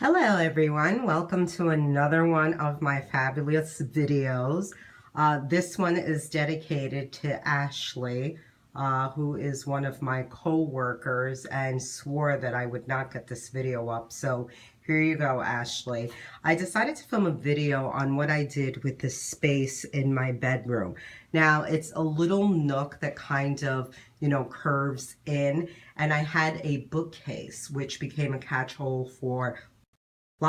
Hello everyone, welcome to another one of my fabulous videos. This one is dedicated to Ashley, who is one of my co-workers and swore that I would not get this video up. So here you go, Ashley. I decided to film a video on what I did with the space in my bedroom. Now, it's a little nook that kind of, curves in, and I had a bookcase, which became a catch-all for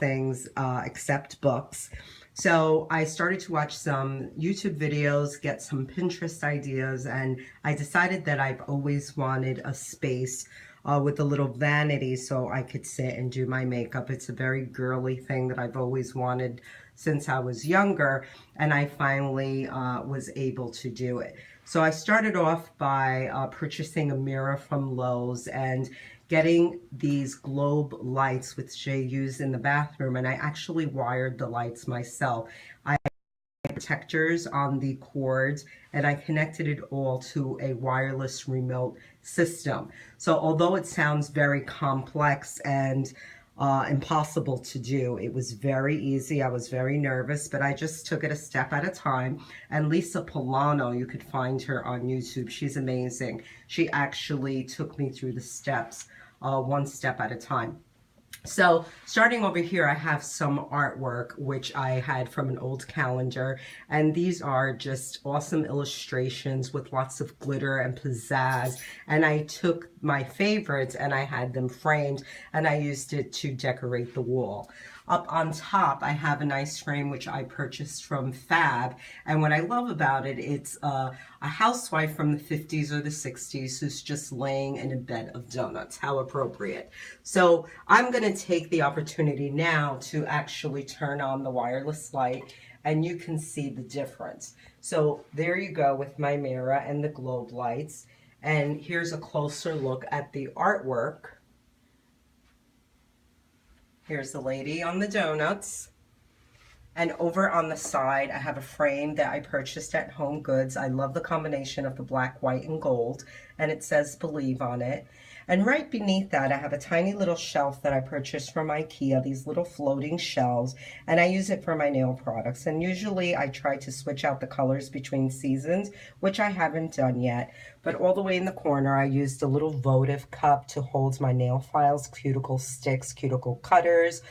things except books. So I started to watch some YouTube videos, get some Pinterest ideas, and I decided that I've always wanted a space with a little vanity so I could sit and do my makeup. It's a very girly thing that I've always wanted since I was younger, and I finally was able to do it. So I started off by purchasing a mirror from Lowe's and getting these globe lights which they use in the bathroom, and I actually wired the lights myself. I had protectors on the cords and I connected it all to a wireless remote system. So although it sounds very complex and impossible to do, it was very easy. I was very nervous, but I just took it a step at a time. And Lisa Polano, you could find her on YouTube. She's amazing. She actually took me through the steps, one step at a time. So starting over here, I have some artwork which I had from an old calendar, and these are just awesome illustrations with lots of glitter and pizzazz, and I took my favorites and I had them framed and I used it to decorate the wall. Up on top, I have a nice frame which I purchased from Fab, and what I love about it, it's a housewife from the 50s or the 60s who's just laying in a bed of donuts. How appropriate. So I'm going to take the opportunity now to actually turn on the wireless light, and you can see the difference. So there you go with my mirror and the globe lights, and here's a closer look at the artwork. Here's the lady on the donuts. And over on the side, I have a frame that I purchased at Home Goods. I love the combination of the black, white, and gold. And it says Believe on it. And right beneath that, I have a tiny little shelf that I purchased from IKEA, these little floating shelves. And I use it for my nail products. And usually I try to switch out the colors between seasons, which I haven't done yet. But all the way in the corner, I used a little votive cup to hold my nail files, cuticle sticks, cuticle cutters.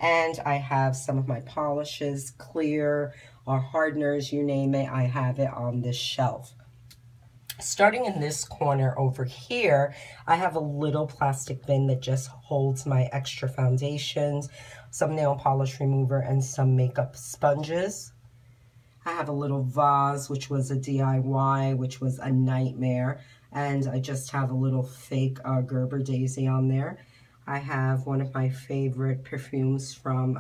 And I have some of my polishes, clear or hardeners, you name it, I have it on this shelf. Starting in this corner over here, I have a little plastic bin that just holds my extra foundations, some nail polish remover, and some makeup sponges. I have a little vase, which was a DIY, which was a nightmare. And I just have a little fake Gerber daisy on there. I have one of my favorite perfumes from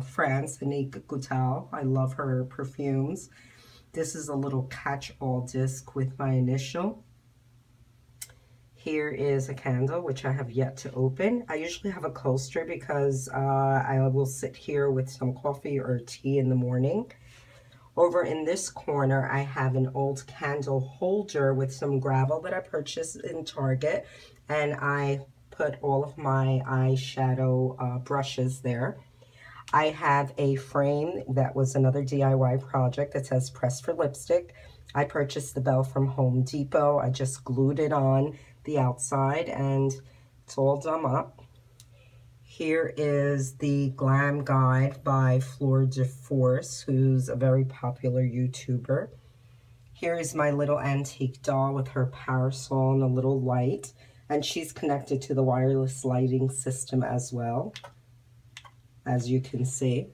France, Annick Goutal. I love her perfumes. This is a little catch-all disc with my initial. Here is a candle, which I have yet to open. I usually have a coaster because I will sit here with some coffee or tea in the morning. Over in this corner, I have an old candle holder with some gravel that I purchased in Target, and I put all of my eyeshadow brushes there. I have a frame that was another DIY project that says Press for Lipstick. I purchased the bell from Home Depot. I just glued it on the outside and it's all done up. Here is the Glam Guide by Fleur de Force, who's a very popular YouTuber. Here is my little antique doll with her parasol and a little light, and she's connected to the wireless lighting system as well, as you can see.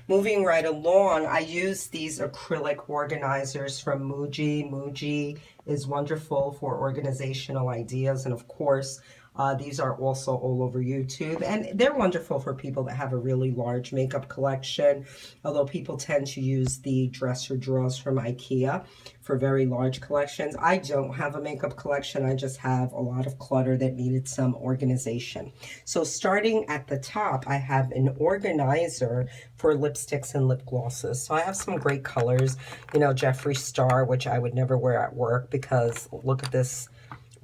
Moving right along, I use these acrylic organizers from Muji. Muji is wonderful for organizational ideas, and of course, these are also all over YouTube, and they're wonderful for people that have a really large makeup collection, although people tend to use the dresser drawers from IKEA for very large collections. I don't have a makeup collection. I just have a lot of clutter that needed some organization. So starting at the top, I have an organizer for lipsticks and lip glosses. So I have some great colors, you know, Jeffree Star, which I would never wear at work because look at this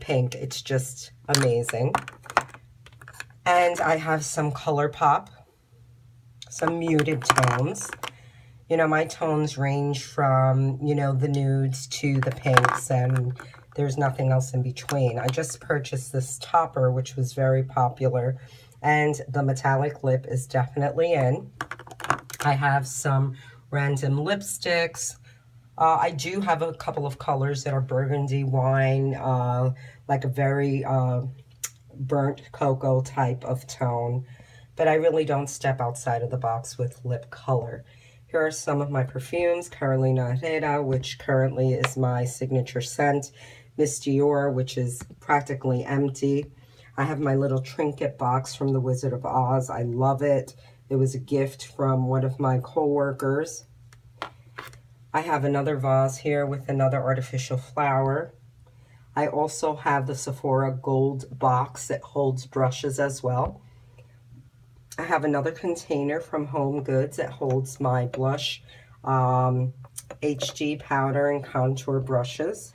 pink. It's just amazing. And I have some ColourPop, some muted tones. You know, my tones range from, you know, the nudes to the pinks, and there's nothing else in between. I just purchased this topper, which was very popular, and the metallic lip is definitely in. I have some random lipsticks. I do have a couple of colors that are burgundy wine, like a very burnt cocoa type of tone, but I really don't step outside of the box with lip color. Here are some of my perfumes: Carolina Herrera, which currently is my signature scent; Miss Dior, which is practically empty. I have my little trinket box from The Wizard of Oz. I love it. It was a gift from one of my co-workers. I have another vase here with another artificial flower. I also have the Sephora gold box that holds brushes as well. I have another container from Home Goods that holds my blush, HD powder and contour brushes.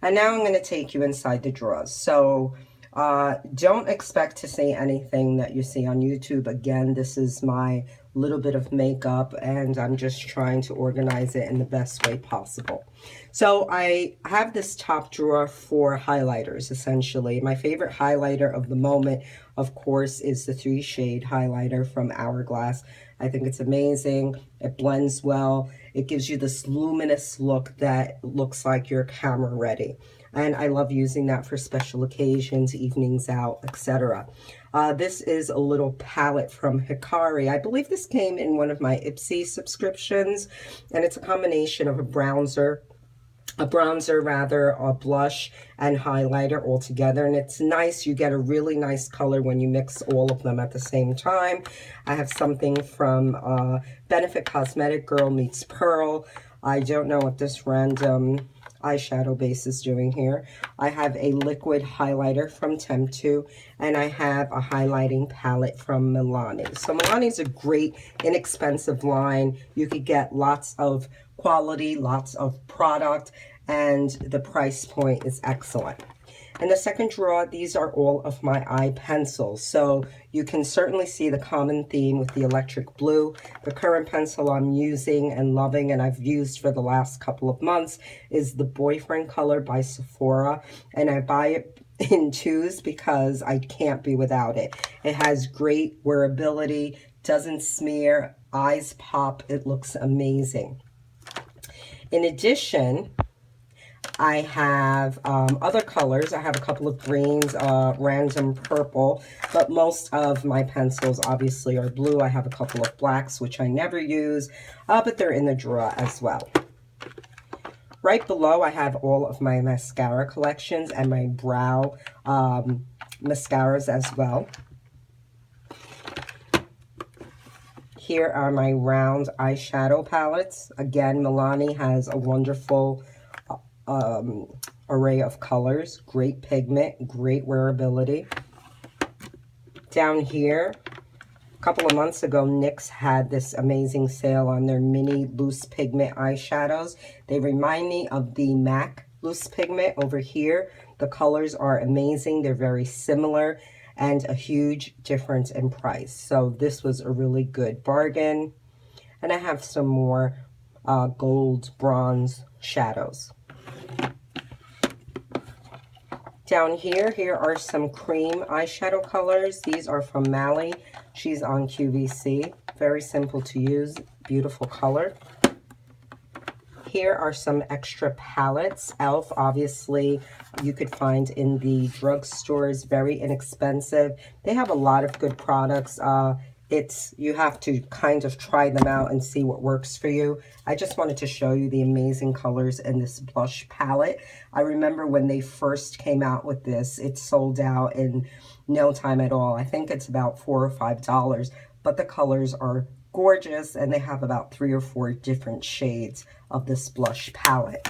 And now I'm going to take you inside the drawers. So don't expect to see anything that you see on YouTube. Again, this is my little bit of makeup, and I'm just trying to organize it in the best way possible. So I have this top drawer for highlighters, essentially. My favorite highlighter of the moment, of course, is the 3 Shade highlighter from Hourglass. I think it's amazing. It blends well. It gives you this luminous look that looks like you're camera ready. And I love using that for special occasions, evenings out, etc. This is a little palette from Hikari. I believe this came in one of my Ipsy subscriptions, and it's a combination of a bronzer, a blush, and highlighter all together. And it's nice. You get a really nice color when you mix all of them at the same time. I have something from Benefit Cosmetic, Girl Meets Pearl. I don't know what this random eyeshadow base is doing here. I have a liquid highlighter from Temptu, and I have a highlighting palette from Milani. So Milani's a great, inexpensive line. You could get lots of quality, lots of product, and the price point is excellent. In the second drawer, these are all of my eye pencils. So you can certainly see the common theme with the electric blue. The current pencil I'm using and loving, and I've used for the last couple of months, is the Boyfriend color by Sephora. And I buy it in 2s because I can't be without it. It has great wearability, doesn't smear, eyes pop. It looks amazing. In addition, I have other colors. I have a couple of greens, random purple, but most of my pencils obviously are blue. I have a couple of blacks, which I never use, but they're in the drawer as well. Right below, I have all of my mascara collections and my brow mascaras as well. Here are my round eyeshadow palettes. Again, Milani has a wonderful array of colors, great pigment, great wearability. Down here, a couple of months ago, NYX had this amazing sale on their mini loose pigment eyeshadows. They remind me of the MAC loose pigment over here. The colors are amazing. They're very similar, and a huge difference in price. So this was a really good bargain. And I have some more gold bronze shadows. Down here are some cream eyeshadow colors. These are from Mally. She's on QVC. Very simple to use, beautiful color. Here are some extra palettes. e.l.f. obviously you could find in the drugstores, very inexpensive. They have a lot of good products. You have to kind of try them out and see what works for you. I just wanted to show you the amazing colors in this blush palette. I remember when they first came out with this, it sold out in no time at all. I think it's about $4 or $5, but the colors are gorgeous, and they have about 3 or 4 different shades of this blush palette.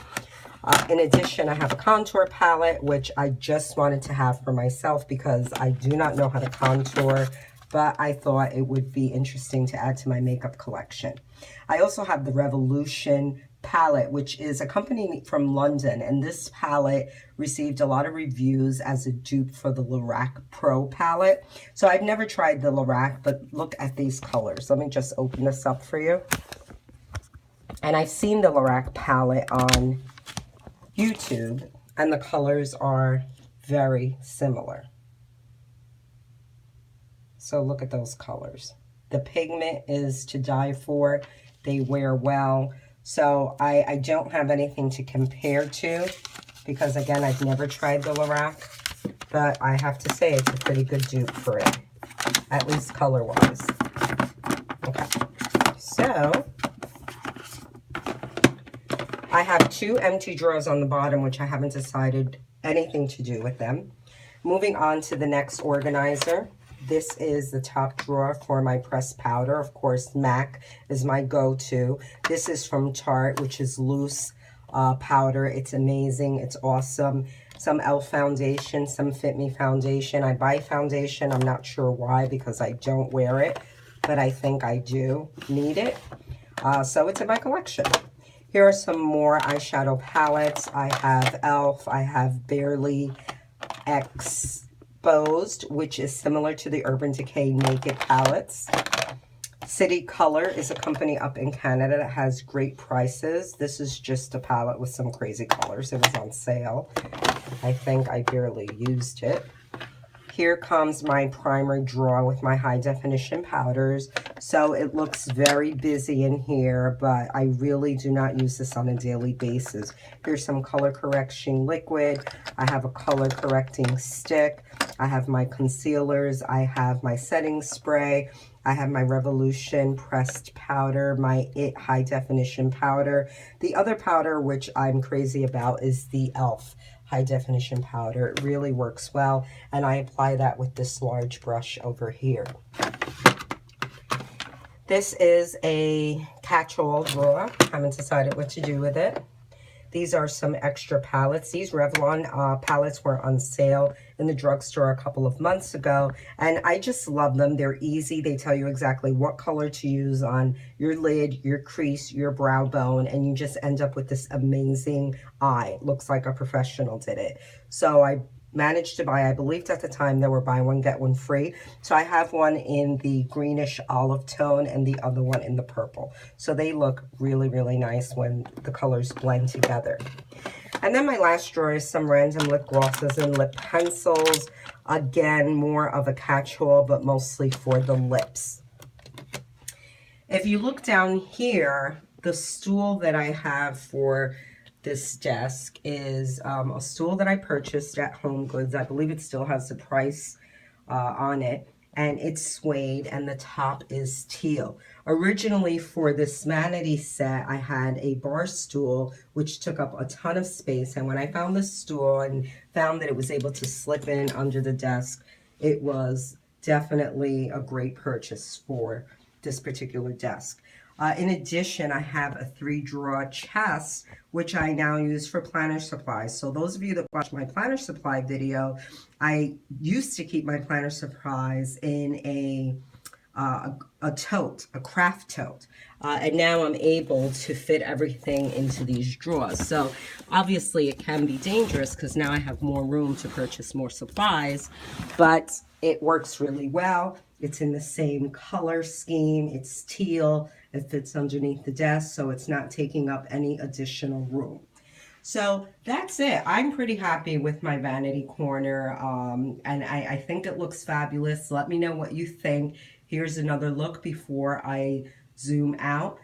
In addition, I have a contour palette, which I just wanted to have for myself because I do not know how to contour, but I thought it would be interesting to add to my makeup collection. I also have the Revolution palette, which is a company from London, and this palette received a lot of reviews as a dupe for the Lorac Pro palette. So I've never tried the Lorac, but look at these colors. Let me just open this up for you. And I've seen the Lorac palette on YouTube, and the colors are very similar. So look at those colors. The pigment is to die for. They wear well. So I don't have anything to compare to because, again, I've never tried the Lorac. But I have to say it's a pretty good dupe for it, at least color-wise. Okay. So I have 2 empty drawers on the bottom, which I haven't decided anything to do with them. Moving on to the next organizer. This is the top drawer for my pressed powder. Of course, MAC is my go-to. This is from Tarte, which is loose powder. It's amazing. It's awesome. Some e.l.f. foundation, some Fit Me foundation. I buy foundation. I'm not sure why because I don't wear it, but I think I do need it. So it's in my collection. Here are some more eyeshadow palettes. I have e.l.f. I have Barely Exposed, which is similar to the Urban Decay Naked palettes. City Color is a company up in Canada that has great prices. This is just a palette with some crazy colors. It was on sale. I think I barely used it. Here comes my primer drawer with my high definition powders. So it looks very busy in here, but I really do not use this on a daily basis. Here's some color correction liquid. I have a color correcting stick. I have my concealers. I have my setting spray. I have my Revolution pressed powder, my IT high definition powder. The other powder, which I'm crazy about, is the e.l.f. high definition powder. It really works well, and I apply that with this large brush over here. This is a catch-all drawer. Haven't decided what to do with it. These are some extra palettes. These Revlon palettes were on sale in the drugstore a couple of months ago, and I just love them. They're easy. They tell you exactly what color to use on your lid, your crease, your brow bone, and you just end up with this amazing eye. It looks like a professional did it. So I managed to buy, I believed at the time they were buy one, get one free. So I have one in the greenish olive tone and the other one in the purple. So they look really, really nice when the colors blend together. And then my last drawer is some random lip glosses and lip pencils. Again, more of a catch-all, but mostly for the lips. If you look down here, the stool that I have for this desk is a stool that I purchased at Home Goods. I believe it still has the price on it, and it's suede, and the top is teal. Originally for this vanity set, I had a bar stool which took up a ton of space, and when I found this stool and found that it was able to slip in under the desk, it was definitely a great purchase for this particular desk. In addition, I have a 3-drawer chest, which I now use for planner supplies. So those of you that watch my planner supply video, I used to keep my planner supplies in a tote, a craft tote. And now I'm able to fit everything into these drawers. So obviously it can be dangerous because now I have more room to purchase more supplies, but it works really well. It's in the same color scheme. It's teal. It fits underneath the desk, so it's not taking up any additional room. So that's it. I'm pretty happy with my vanity corner, and I think it looks fabulous. Let me know what you think. Here's another look before I zoom out.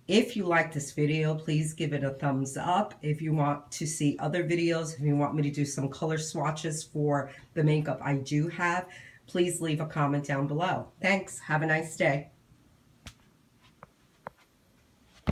If you like this video, please give it a thumbs up. If you want to see other videos, if you want me to do some color swatches for the makeup I do have, please leave a comment down below. Thanks. Have a nice day.